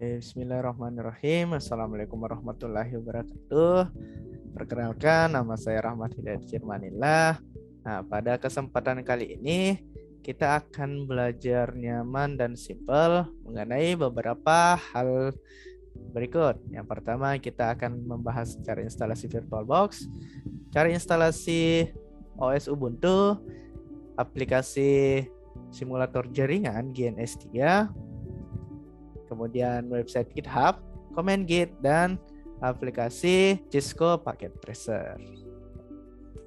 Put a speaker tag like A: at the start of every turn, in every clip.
A: Bismillahirrahmanirrahim. Assalamualaikum warahmatullahi wabarakatuh. Perkenalkan, nama saya Rahmat Hidayat Firmanillah. Nah, pada kesempatan kali ini kita akan belajar nyaman dan simpel mengenai beberapa hal berikut. Yang pertama, kita akan membahas cara instalasi VirtualBox, cara instalasi OS Ubuntu, aplikasi simulator jaringan GNS3, kemudian website GitHub, Command Git, dan aplikasi Cisco Packet Tracer.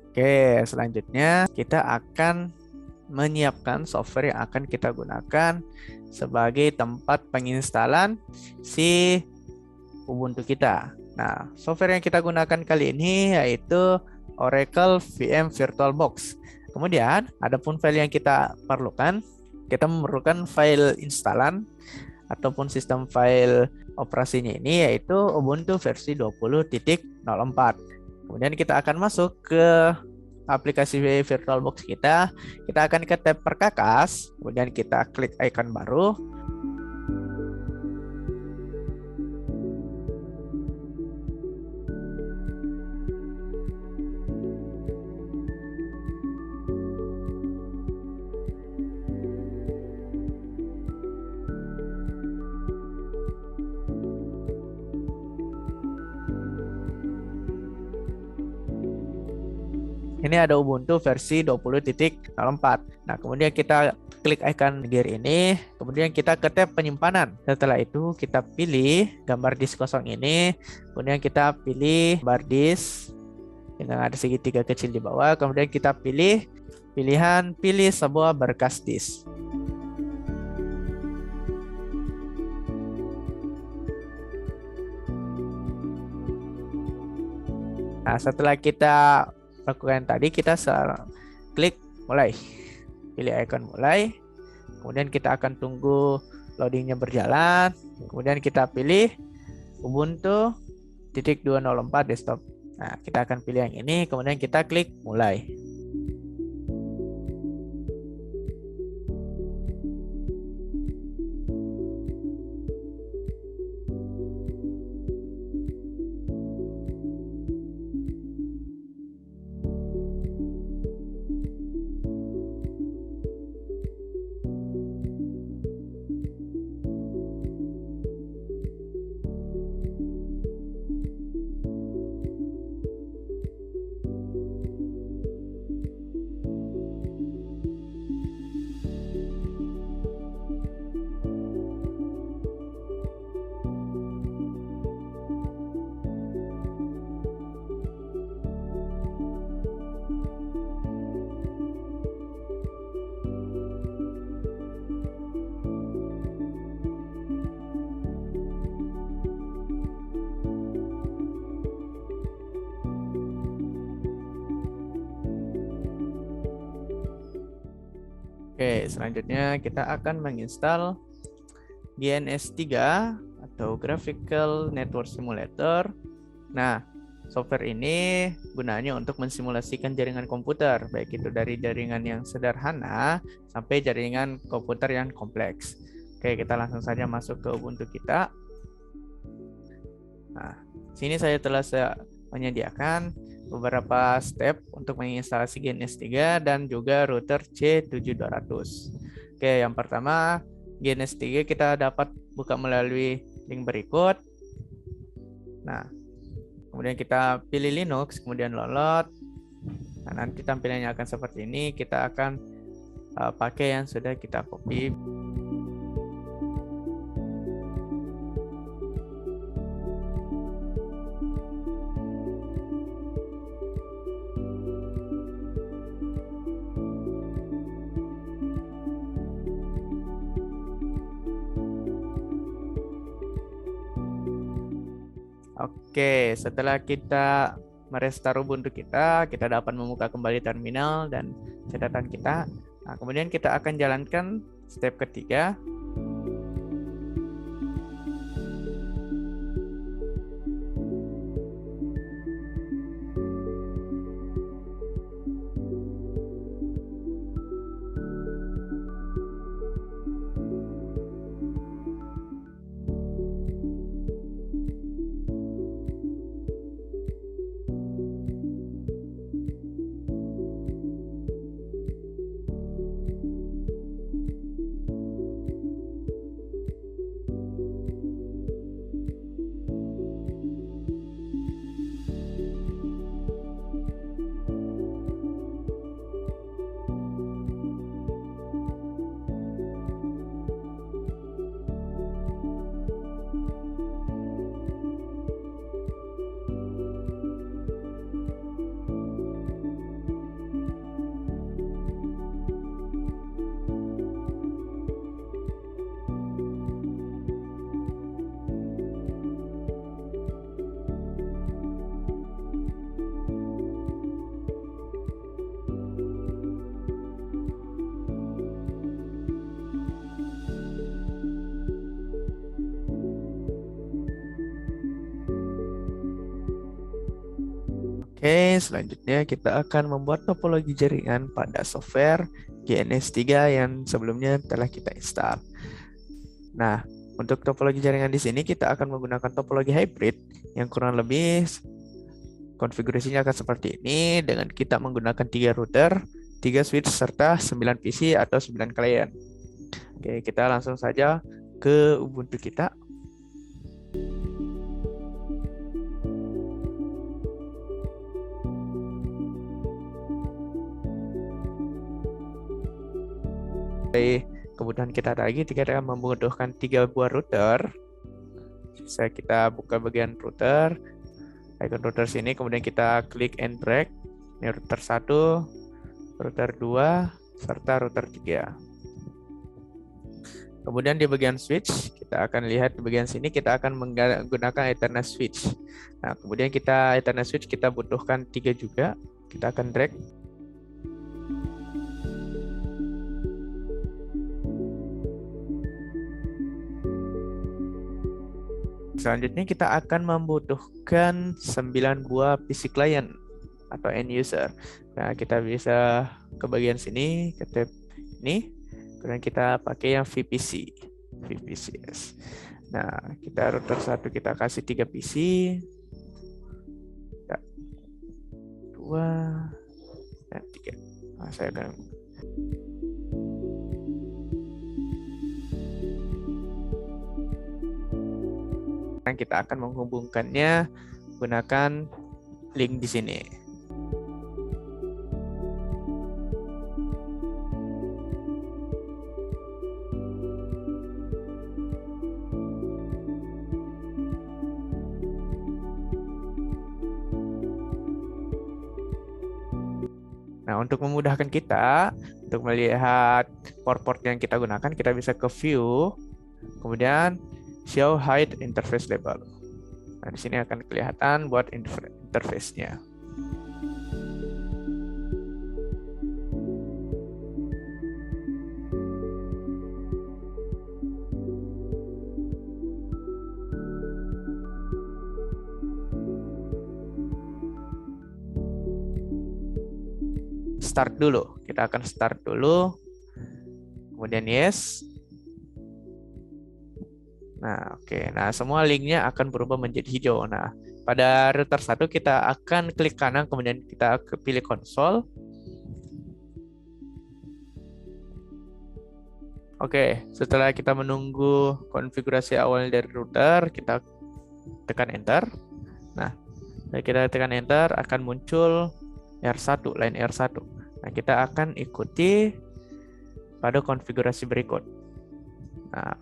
A: Oke, selanjutnya kita akan menyiapkan software yang akan kita gunakan sebagai tempat penginstalan si Ubuntu kita. Nah, software yang kita gunakan kali ini yaitu Oracle VM VirtualBox. Kemudian, adapun file yang kita perlukan, kita memerlukan file instalan ataupun sistem file operasinya ini yaitu Ubuntu versi 20.04. Kemudian kita akan masuk ke aplikasi VirtualBox kita. Kita akan ke tab perkakas, kemudian kita klik icon baru. Ini ada Ubuntu versi 20.04. Nah, kemudian kita klik icon gear ini, kemudian kita ke tab penyimpanan. Setelah itu kita pilih gambar disk kosong ini, kemudian kita pilih bar disk dengan ada segitiga kecil di bawah, kemudian kita pilih sebuah berkas disk. Nah, setelah kita lakukan tadi, kita klik mulai, pilih icon mulai, kemudian kita akan tunggu loadingnya berjalan, kemudian kita pilih Ubuntu 2.04 desktop. Nah, kita akan pilih yang ini, kemudian kita klik mulai. Oke, selanjutnya kita akan menginstal GNS3 atau Graphical Network Simulator. Nah, software ini gunanya untuk mensimulasikan jaringan komputer, baik itu dari jaringan yang sederhana sampai jaringan komputer yang kompleks. Oke, kita langsung saja masuk ke Ubuntu kita. Nah, sini saya telah menyediakan beberapa step untuk menginstalasi GNS3 dan juga router C7200. Oke, yang pertama GNS3 kita dapat buka melalui link berikut. Nah, kemudian kita pilih Linux, kemudian download. Nah, nanti tampilannya akan seperti ini. Kita akan pakai yang sudah kita copy. Oke, setelah kita merestart Ubuntu kita dapat membuka kembali terminal dan catatan kita. Nah, kemudian kita akan jalankan step ketiga. Oke, selanjutnya kita akan membuat topologi jaringan pada software GNS3 yang sebelumnya telah kita install. Nah, untuk topologi jaringan di sini kita akan menggunakan topologi hybrid yang kurang lebih konfigurasinya akan seperti ini dengan kita menggunakan 3 router, 3 switch, serta 9 PC atau 9 klien. Oke, kita langsung saja ke Ubuntu kita. Kebutuhan kita lagi, kita akan membutuhkan 3 buah router. Bisa kita buka bagian router, icon router sini, kemudian kita klik and drag. Ini router 1, router 2, serta router 3. Kemudian di bagian switch, kita akan lihat di bagian sini kita akan menggunakan Ethernet switch. Nah, kemudian kita Ethernet switch kita butuhkan 3 juga. Kita akan drag. Selanjutnya kita akan membutuhkan 9 buah PC client atau end user. Nah, kita bisa ke bagian sini, ke tab ini, kemudian kita pakai yang VPC. VPCS. Nah, kita router 1 kita kasih 3 PC. 2 dan 3. Nah, saya akan kita akan menghubungkannya gunakan link di sini. Nah, untuk memudahkan kita untuk melihat port-port yang kita gunakan, kita bisa ke view, kemudian show hide interface label. Nah, di sini akan kelihatan buat interface-nya. Start dulu. Kita akan start dulu. Kemudian yes. Nah, oke. Nah, semua linknya akan berubah menjadi hijau. Nah, pada router 1 kita akan klik kanan, kemudian kita pilih konsol. Oke, setelah kita menunggu konfigurasi awal dari router, kita tekan enter. Nah, kita tekan enter akan muncul R1, line R1. Nah, kita akan ikuti pada konfigurasi berikut. Nah,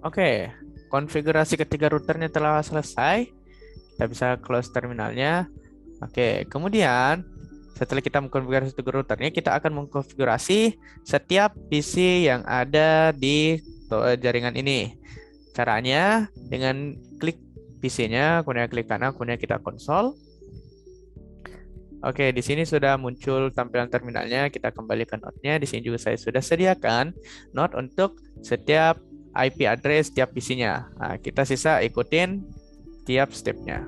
A: oke, konfigurasi ketiga routernya telah selesai. Kita bisa close terminalnya. Oke, kemudian setelah kita mengkonfigurasi routernya, kita akan mengkonfigurasi setiap PC yang ada di jaringan ini. Caranya dengan klik PC-nya, kemudian klik kanan, kemudian kita konsol. Oke, di sini sudah muncul tampilan terminalnya. Kita kembalikan note-nya. Di sini juga saya sudah sediakan note untuk setiap IP address tiap PC-nya. Nah, kita sisa ikutin tiap step-nya.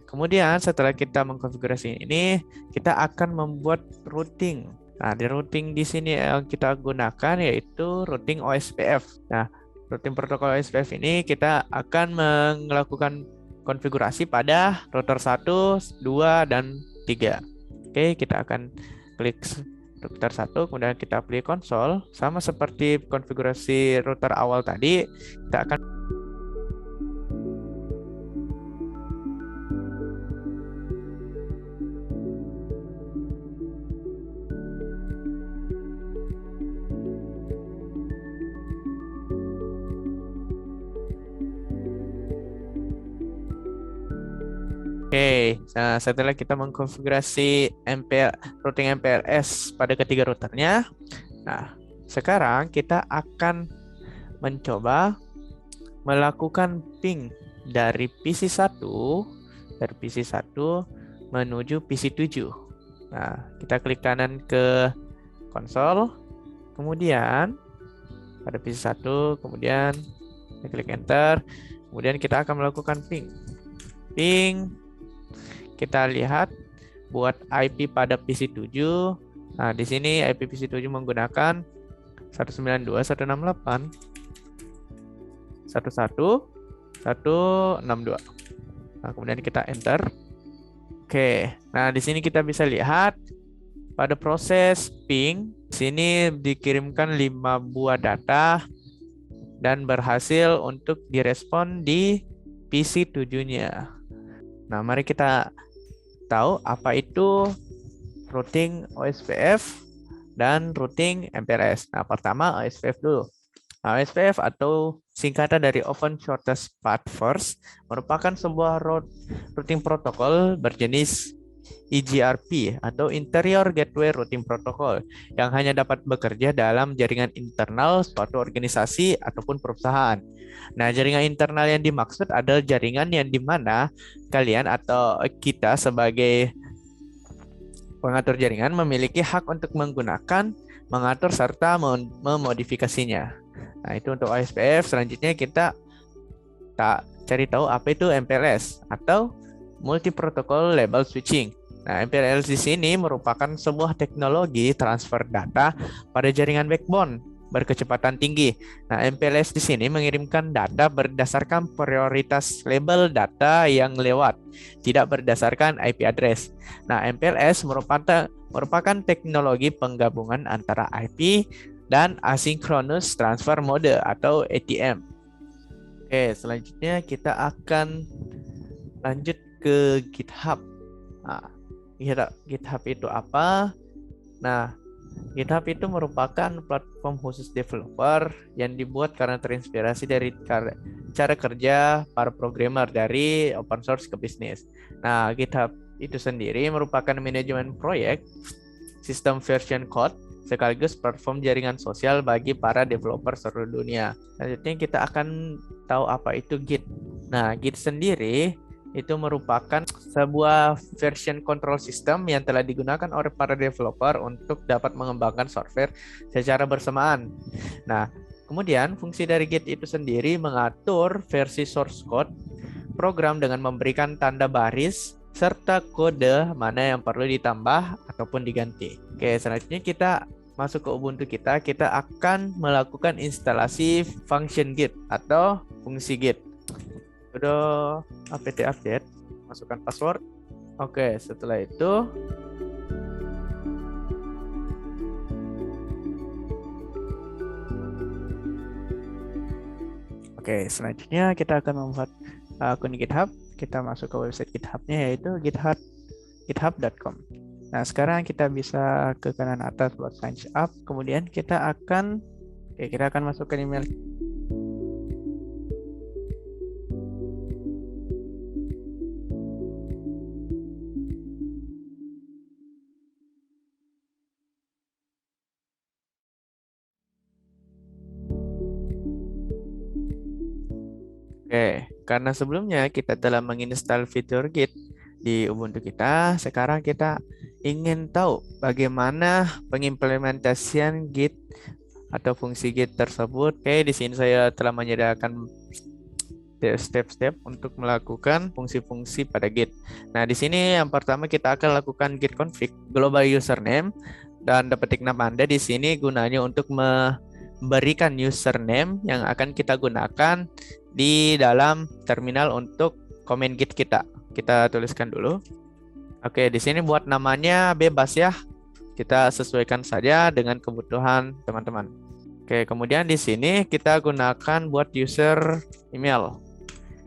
A: Kemudian setelah kita mengkonfigurasi ini, kita akan membuat routing. Nah, di routing di sini yang kita gunakan yaitu routing OSPF. Nah, routing protokol OSPF ini kita akan melakukan konfigurasi pada router 1, 2, dan 3. Oke, kita akan klik router 1, kemudian kita pilih konsol. Sama seperti konfigurasi router awal tadi, kita akan Oke, nah setelah kita mengkonfigurasi routing MPLS pada ketiga routernya, nah sekarang kita akan mencoba melakukan ping dari PC1 menuju PC7. Nah, kita klik kanan ke konsol, kemudian pada PC1, kemudian kita klik enter, kemudian kita akan melakukan ping. Ping, kita lihat buat IP pada PC7. Nah, di sini IP PC7 menggunakan 192.168.11.162. Nah, kemudian kita enter. Oke, nah di sini kita bisa lihat pada proses ping, sini dikirimkan 5 buah data dan berhasil untuk direspon di PC7-nya. Nah, mari kita tahu apa itu routing OSPF dan routing MPLS. Nah, pertama OSPF dulu. Nah, OSPF atau singkatan dari Open Shortest Path First merupakan sebuah routing protokol berjenis EGRP atau Interior Gateway Routing Protocol yang hanya dapat bekerja dalam jaringan internal suatu organisasi ataupun perusahaan. Nah, jaringan internal yang dimaksud adalah jaringan yang di mana kalian atau kita sebagai pengatur jaringan memiliki hak untuk menggunakan, mengatur, serta memodifikasinya. Nah, itu untuk OSPF. Selanjutnya kita cari tahu apa itu MPLS atau Multi Protocol Label Switching. Nah, MPLS di sini merupakan sebuah teknologi transfer data pada jaringan backbone berkecepatan tinggi. Nah, MPLS di sini mengirimkan data berdasarkan prioritas label data yang lewat, tidak berdasarkan IP address. Nah, MPLS merupakan teknologi penggabungan antara IP dan Asynchronous Transfer Mode atau ATM. Oke, selanjutnya kita akan lanjut ke GitHub. Nah, GitHub itu apa? Nah, GitHub itu merupakan platform khusus developer yang dibuat karena terinspirasi dari cara kerja para programmer dari open source ke bisnis. Nah, GitHub itu sendiri merupakan manajemen proyek, sistem version code, sekaligus platform jaringan sosial bagi para developer seluruh dunia. Selanjutnya kita akan tahu apa itu Git. Nah, Git sendiri itu merupakan sebuah version control system yang telah digunakan oleh para developer untuk dapat mengembangkan software secara bersamaan. Nah, kemudian fungsi dari Git itu sendiri mengatur versi source code program dengan memberikan tanda baris serta kode mana yang perlu ditambah ataupun diganti. Oke, selanjutnya kita masuk ke Ubuntu kita akan melakukan instalasi function Git atau fungsi Git. Sudah apt update, masukkan password. Oke, setelah itu selanjutnya kita akan membuat akun GitHub. Kita masuk ke website GitHub-nya yaitu github.com. Nah, sekarang kita bisa ke kanan atas buat sign up. Kemudian kita akan masukkan email. Oke, karena sebelumnya kita telah menginstal fitur Git di Ubuntu kita, sekarang kita ingin tahu bagaimana pengimplementasian Git atau fungsi Git tersebut. Oke, di sini saya telah menyediakan step-step untuk melakukan fungsi-fungsi pada Git. Nah, di sini yang pertama kita akan lakukan git config global username dan ketik nama Anda di sini gunanya untuk memberikan username yang akan kita gunakan di dalam terminal untuk komen Git kita. Kita tuliskan dulu. Oke, di sini buat namanya bebas ya. Kita sesuaikan saja dengan kebutuhan teman-teman. Oke, kemudian di sini kita gunakan buat user email.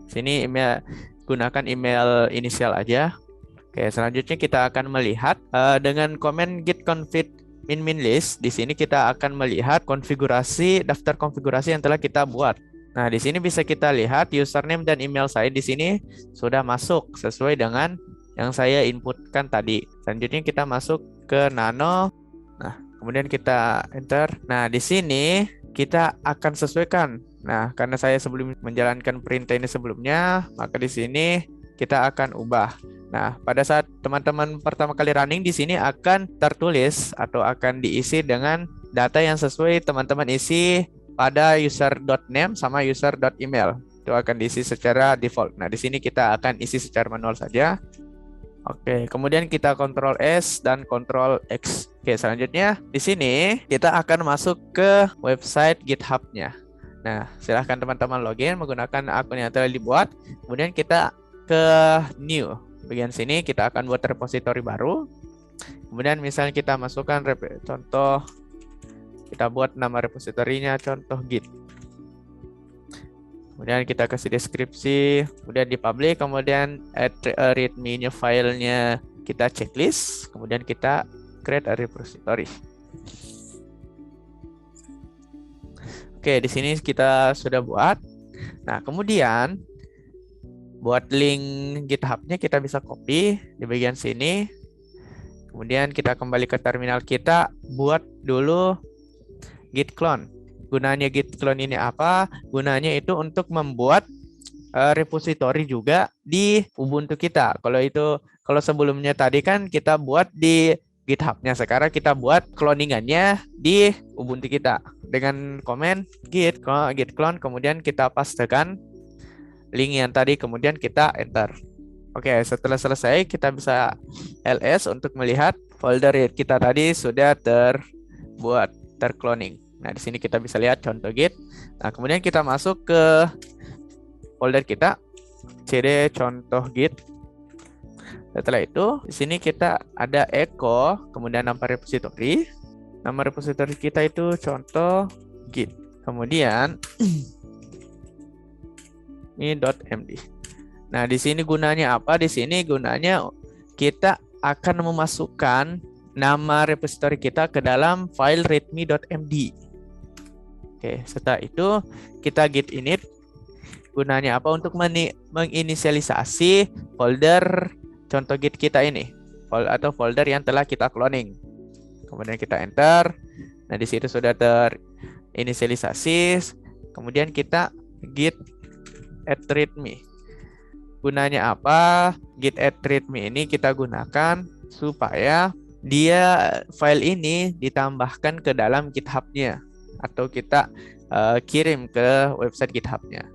A: Sini email, gunakan email inisial aja. Oke, selanjutnya kita akan melihat dengan komen git config min list. Di sini kita akan melihat konfigurasi daftar konfigurasi yang telah kita buat. Nah, di sini bisa kita lihat username dan email saya di sini sudah masuk sesuai dengan yang saya inputkan tadi. Selanjutnya kita masuk ke Nano. Nah, kemudian kita enter. Nah, di sini kita akan sesuaikan. Nah, karena saya sebelum menjalankan perintah ini sebelumnya, maka di sini kita akan ubah. Nah, pada saat teman-teman pertama kali running di sini akan tertulis atau akan diisi dengan data yang sesuai teman-teman isi pada user.name sama user.email. Itu akan diisi secara default. Nah, di sini kita akan isi secara manual saja. Oke, kemudian kita Ctrl S dan Ctrl X. Oke, selanjutnya di sini kita akan masuk ke website GitHub-nya. Nah, silahkan teman-teman login menggunakan akun yang telah dibuat. Kemudian kita ke New. Bagian sini kita akan buat repository baru. Kemudian misalnya kita masukkan contoh, kita buat nama repositorinya contoh Git. Kemudian kita kasih deskripsi, kemudian di public, kemudian add readme new filenya kita checklist, kemudian kita create a repository. Oke, di sini kita sudah buat. Nah, kemudian buat link GitHub-nya kita bisa copy di bagian sini. Kemudian kita kembali ke terminal kita, buat dulu git clone. Gunanya git clone ini apa? Gunanya itu untuk membuat repository juga di Ubuntu kita. Kalau sebelumnya tadi kan kita buat di GitHub-nya, sekarang kita buat cloningannya di Ubuntu kita dengan komen git clone, kemudian kita pastekan link yang tadi, kemudian kita enter. Oke, setelah selesai kita bisa ls untuk melihat folder kita tadi sudah tercloning. Nah, di sini kita bisa lihat contoh git. Nah, kemudian kita masuk ke folder kita, cd contoh git. Setelah itu, di sini kita ada echo, kemudian nama repository. Nama repository kita itu contoh git. Kemudian ini .md. Nah, di sini gunanya apa? Di sini gunanya kita akan memasukkan nama repository kita ke dalam file readme.md. Oke, setelah itu kita git init. Gunanya apa? Untuk menginisialisasi folder contoh git kita ini, atau folder yang telah kita cloning. Kemudian kita enter. Nah, di situ sudah terinisialisasi. Kemudian kita git add readme. Gunanya apa? Git add readme ini kita gunakan supaya file ini ditambahkan ke dalam GitHub-nya atau kita kirim ke website GitHub-nya.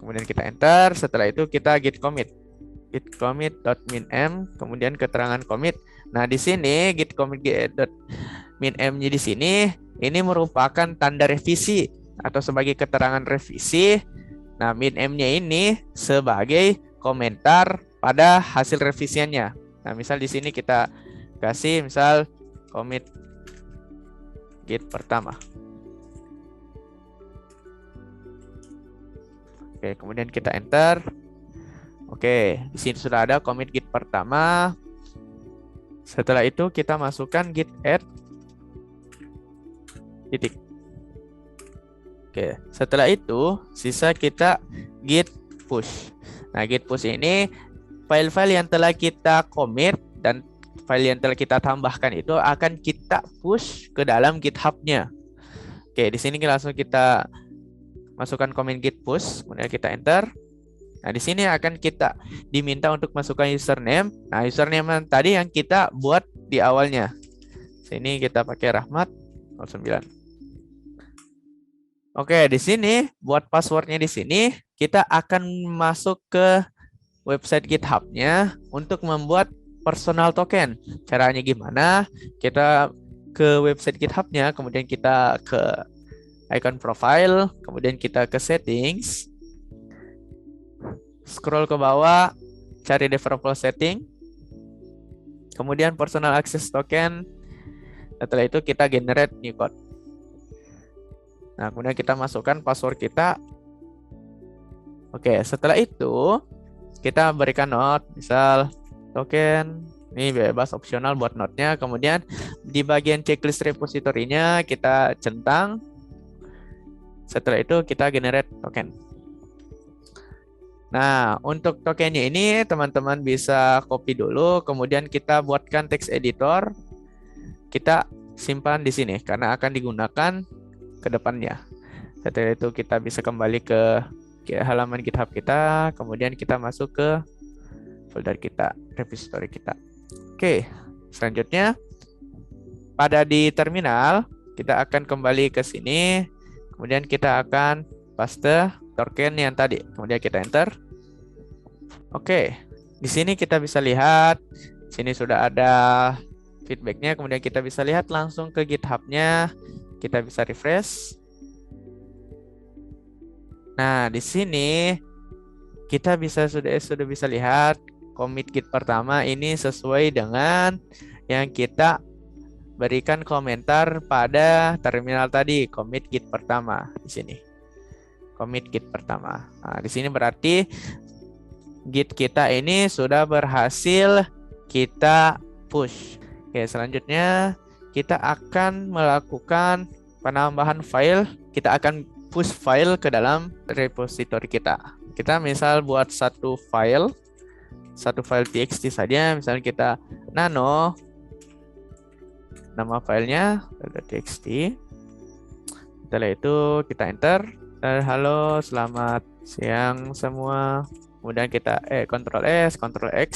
A: Kemudian kita enter. Setelah itu kita git commit.minm, kemudian keterangan commit. Nah, di sini git commit.minm-nya di sini ini merupakan tanda revisi atau sebagai keterangan revisi. Nah, min-m-nya ini sebagai komentar pada hasil revisiannya. Nah, misal di sini kita kasih misal commit git pertama. Oke, kemudian kita enter. Oke, di sini sudah ada commit git pertama. Setelah itu kita masukkan git add titik. Oke, setelah itu sisa kita git push. Nah, git push ini file-file yang telah kita commit dan file yang telah kita tambahkan itu akan kita push ke dalam GitHub-nya. Oke, di sini langsung kita masukkan komen git push, kemudian kita enter. Nah, di sini akan kita diminta untuk masukkan username. Nah, username tadi yang kita buat di awalnya. Sini kita pakai Rahmat 09. Oke, di sini buat passwordnya di sini kita akan masuk ke website GitHub-nya untuk membuat personal token. Caranya gimana? Kita ke website GitHub-nya, kemudian kita ke icon profile, kemudian kita ke settings, scroll ke bawah, cari developer setting, kemudian personal access token. Setelah itu kita generate new code. Nah, kemudian kita masukkan password kita. Oke, setelah itu kita berikan note, misal token, ini bebas opsional buat note-nya. Kemudian di bagian checklist repository-nya kita centang Setelah itu kita generate token. Nah, untuk tokennya ini teman-teman bisa copy dulu, kemudian kita buatkan text editor, kita simpan di sini karena akan digunakan ke depannya. Setelah itu kita bisa kembali ke halaman GitHub kita, kemudian kita masuk ke folder kita, repository kita. Oke, selanjutnya pada di terminal kita akan kembali ke sini, kemudian kita akan paste token yang tadi, kemudian kita enter. Oke, di sini kita bisa lihat, sini sudah ada feedbacknya, kemudian kita bisa lihat langsung ke GitHub-nya, kita bisa refresh. Nah, di sini kita sudah bisa lihat commit Git pertama ini sesuai dengan yang kita berikan komentar pada terminal tadi, commit Git pertama di sini. Commit Git pertama. Nah, di sini berarti Git kita ini sudah berhasil kita push. Oke, selanjutnya kita akan melakukan penambahan file. Kita akan push file ke dalam repository kita. Kita misal buat satu file txt saja. Misalnya kita nano, nama filenya txt. Setelah itu kita enter. Halo, selamat siang semua. Kemudian kita Ctrl S, Ctrl X.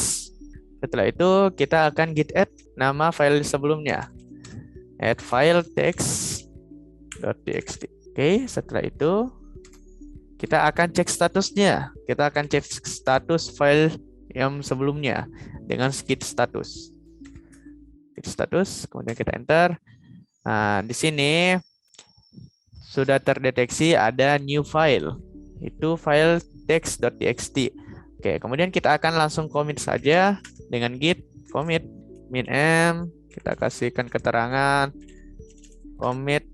A: Setelah itu kita akan git add nama file sebelumnya. Add file text.txt. Oke, setelah itu kita akan cek statusnya. Kita akan cek status file yang sebelumnya dengan git status. Git status, kemudian kita enter. Nah, di sini sudah terdeteksi ada new file. Itu file text.txt. Oke, kemudian kita akan langsung commit saja dengan git commit min-m, kita kasihkan keterangan commit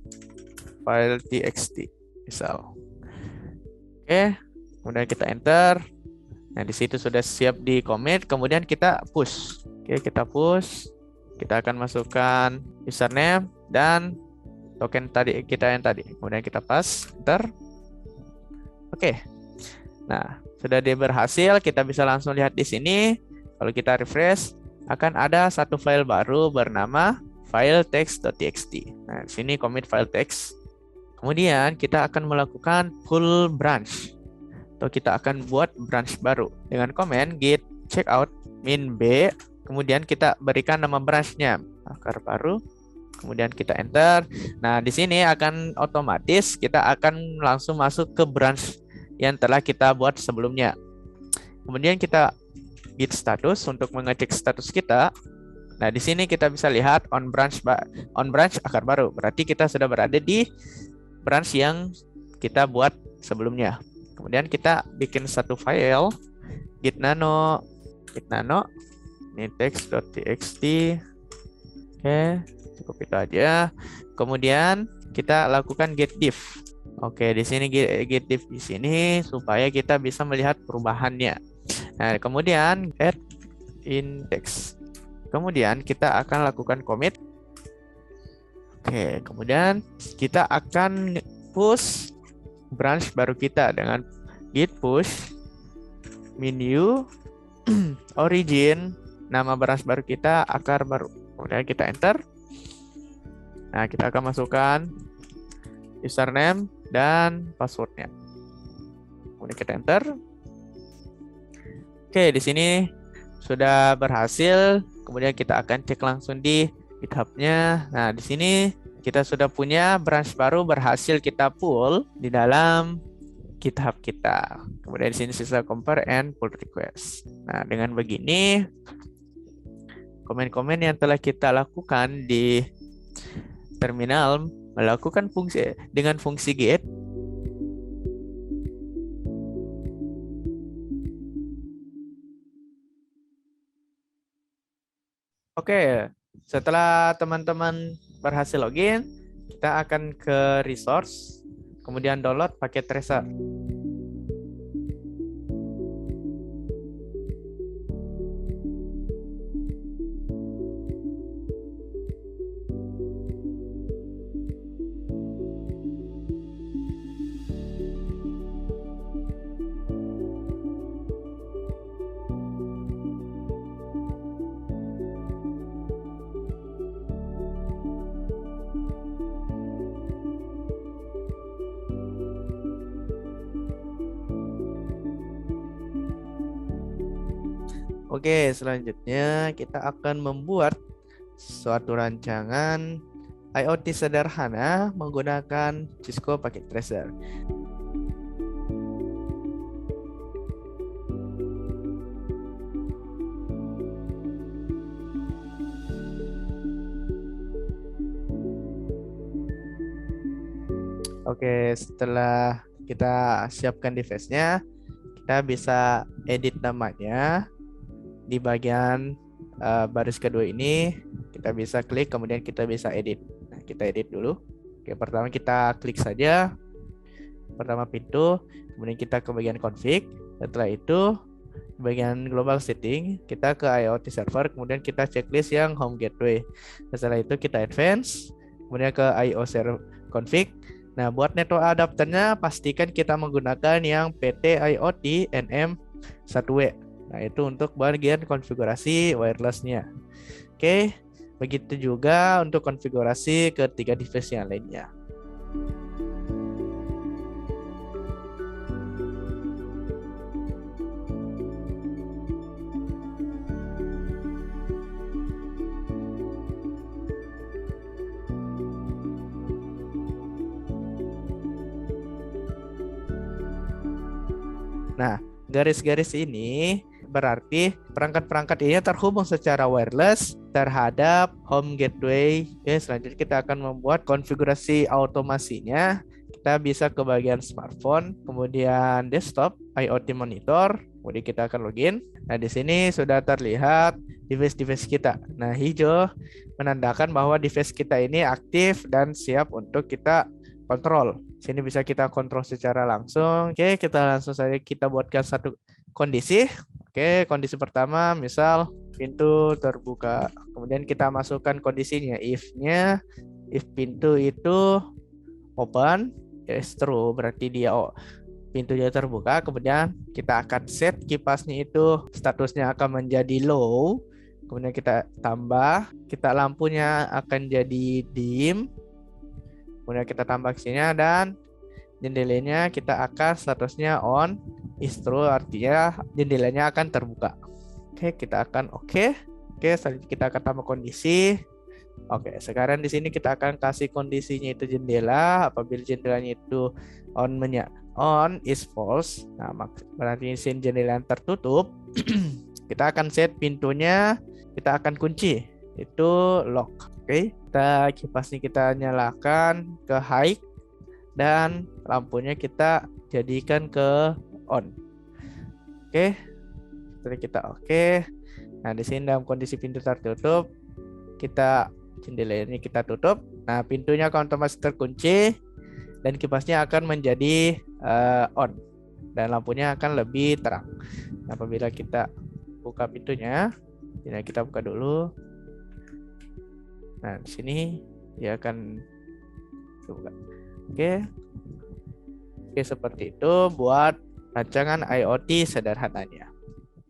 A: file txt misal. Oke, kemudian kita enter. Nah, di situ sudah siap di commit, kemudian kita push. Oke, kita push. Kita akan masukkan username dan token tadi yang tadi. Kemudian kita paste, enter. Oke. Nah, sudah berhasil, kita bisa langsung lihat di sini. Kalau kita refresh, akan ada satu file baru bernama file text.txt. Nah, di sini commit file text. Kemudian kita akan melakukan pull branch. Atau kita akan buat branch baru dengan komen git checkout min b. Kemudian kita berikan nama branch-nya, akar baru. Kemudian kita enter. Nah, di sini akan otomatis kita akan langsung masuk ke branch yang telah kita buat sebelumnya. Kemudian kita git status untuk mengecek status kita. Nah, di sini kita bisa lihat on branch akar baru. Berarti kita sudah berada di branch yang kita buat sebelumnya. Kemudian kita bikin satu file git nano ini text.txt. Oke, cukup itu aja. Kemudian kita lakukan get diff. Oke, di sini get diff di sini supaya kita bisa melihat perubahannya. Nah, kemudian add index. Kemudian kita akan lakukan commit. Oke, kemudian kita akan push branch baru kita dengan git push menu origin, nama branch baru kita akar baru. Kemudian kita enter. Nah, kita akan masukkan username dan passwordnya. Kemudian kita enter. Oke, di sini sudah berhasil. Kemudian kita akan cek langsung di GitHub-nya. Nah, di sini kita sudah punya branch baru berhasil kita pull di dalam GitHub kita. Kemudian di sini sisa compare and pull request. Nah, dengan begini komen-komen yang telah kita lakukan di terminal melakukan fungsi dengan fungsi get. Oke, setelah teman-teman berhasil login, kita akan ke resource, kemudian download paket tracer. Oke, selanjutnya kita akan membuat suatu rancangan IoT sederhana menggunakan Cisco Packet Tracer. Oke, setelah kita siapkan device-nya, kita bisa edit namanya di bagian baris kedua ini. Kita bisa klik, kemudian kita bisa edit. Nah, kita edit dulu. Oke, pertama kita klik saja pertama pintu, kemudian kita ke bagian config. Setelah itu di bagian global setting kita ke IoT server, kemudian kita checklist yang home gateway. Setelah itu kita advance, kemudian ke IO server config. Nah, buat network adapternya pastikan kita menggunakan yang PT IoT NM1W. Nah, itu untuk bagian konfigurasi wirelessnya. Oke, begitu juga untuk konfigurasi ketiga device yang lainnya. Nah, garis-garis ini berarti perangkat-perangkat ini terhubung secara wireless terhadap home gateway. Oke, selanjutnya kita akan membuat konfigurasi automasinya. Kita bisa ke bagian smartphone, kemudian desktop, IoT monitor, kemudian kita akan login. Nah, di sini sudah terlihat device-device kita. Nah, hijau menandakan bahwa device kita ini aktif dan siap untuk kita kontrol. Sini bisa kita kontrol secara langsung. Oke, kita langsung saja kita buatkan satu kondisi. Oke, kondisi pertama misal pintu terbuka. Kemudian kita masukkan kondisinya. If-nya, if pintu itu open, yes true, berarti dia pintunya terbuka. Kemudian kita akan set kipasnya itu statusnya akan menjadi low. Kemudian kita tambah, kita lampunya akan jadi dim. Kemudian kita tambah sini dan jendelanya kita akan statusnya on, is true, artinya jendelanya akan terbuka. Oke, kita akan oke. Oke, selanjutnya kita akan tambah kondisi. Oke, sekarang di sini kita akan kasih kondisinya itu jendela. Apabila jendelanya itu on is false. Nah, berarti sini jendela yang tertutup. Kita akan set pintunya, kita akan kunci. Itu lock. Oke, kita kipasnya kita nyalakan ke high dan lampunya kita jadikan ke on. Oke, setelah kita oke. Nah, di sini dalam kondisi pintu tertutup, kita jendela ini kita tutup. Nah, pintunya akan otomatis terkunci dan kipasnya akan menjadi on dan lampunya akan lebih terang. Nah, apabila kita buka pintunya, jadi kita buka dulu. Nah, di sini dia akan buka. Oke. Oke, seperti itu buat rancangan IoT sederhananya.